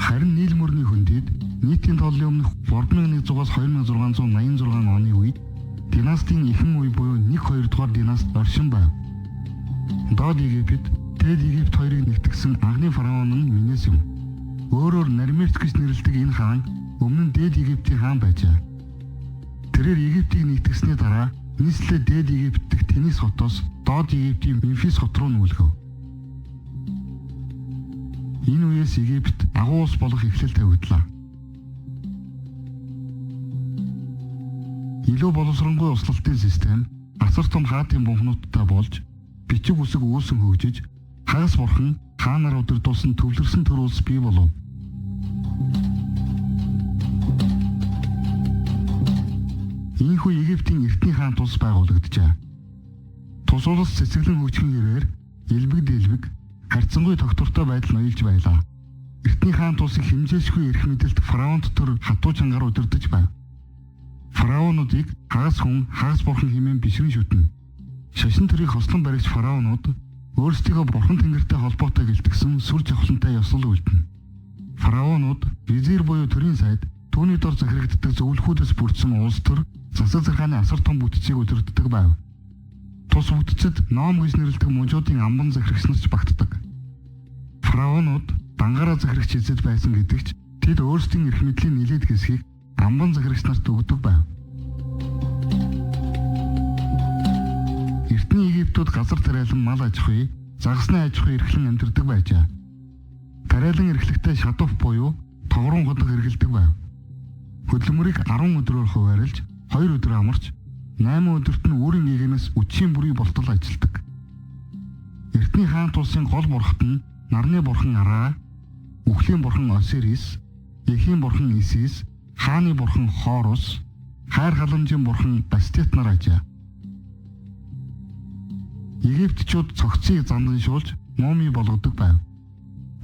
Харин нийл мөрний хөндөд нийтийн тооллын өмнөх 3100-аас 2686 оны үед династийн эхэн үе буюу 1-2 дугаар династ оршин байв. Доод Египет, Тэд Египт хоёрыг нэгтгэсэн анхны фараон нь Менес юм. Өөрөөр Нармерт гэж нэрлэдэг энэ хаан өмнө нь Дээд Египтийн хаан байжээ. Тэрээр Египтийг нэгтгэсний дараа нийслэлээ Дээд Египт дэх Тенис хотоос Доод Египтийн Мемфис хот руу нүүлгэв. Энэ үеэс Египет агуу улс болох эхлэл тавигдлаа. Илүү боловсронгуй услалтын систем асар том хаатын бунхнуудтай болж бичиг үсэг үүсэн хөгжиж хагас бурхан хаанаар удирдуулсан төвлөрсөн төр улс бий болов. Ийхүү Египтийн эртний хаан тус байгуулагджээ. Тус улс цэцэглэн хөгжихийн хэрээр элбэг харьцангуй тогтвортой байдал ноёлж байлаа. Эртний хаан тусыг хэмжээшгүй эрх мэдэлт фараонд төр хатуу чангаар удирдах байв. Фараонуудыг хагас хүн, хагас бурхан хэмээн бишрэн шүтнэ. Шашин төрийг хослон баригч фараонууд өөрсдийгөө бурхан тэнгэртэй холбоотой гэлтгсэн сүр жавхлантай ёслол үлдэнэ. Фараонууд визир буюу төрийн сайд, түүний дор захирагддаг зөвлөхүүдээс бүрдсэн улс төр, засаг захааны асар том бүтцийг удирддаг байв. Тус бүтцэд ном гэж нэрлэдэг мужуудын амбан захирагч нар ч багтдаг. Фараонууд дангаараа захирагч эзэд байсан гэдэгч тэд өөрсдийн эрх мэдлийн нэлээд хэсгийг амбан захирагч нарт өгдөг байв. Эртний Египтүүд газар тариалан мал аж ахуй, загасны аж ахуй эрхлэн амьдардаг байжээ. Тариалан эрхлэгтэй шадууф буюу тогрон ходог хэрэгэлдэг байв. Хөдөлмөрийг 10 өдрөөр хуваарлж, 2 өдөр амарч, 8 өдөрт нь үүрийн гээгнээс үдшийн бүрий болтол ажилладаг. Эртний хаан тулсын гол бурхад нь нарны бурхан Ара, үхлийн бурхан Осирис, эхийн бурхан Исис, хааны бурхан Хорус, хайр халамжийн бурхан Бастет нар ажээ. Египтчүүд цогцыг занданшуулж муми болгодог байв.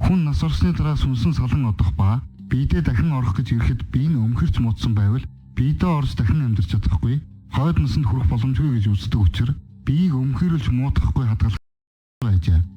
Хүн нас орсны дараа сүнсэн салан одох ба биедээ дахин орох гэж ирэхэд бие нь өмхөрч муудсан байвал биедээ орж дахин амьдарч чадахгүй, хойд насанд хүрэх боломжгүй гэж үздэг учраас биеийг өмхөөрүүлж муудахгүй хадгалах байжээ.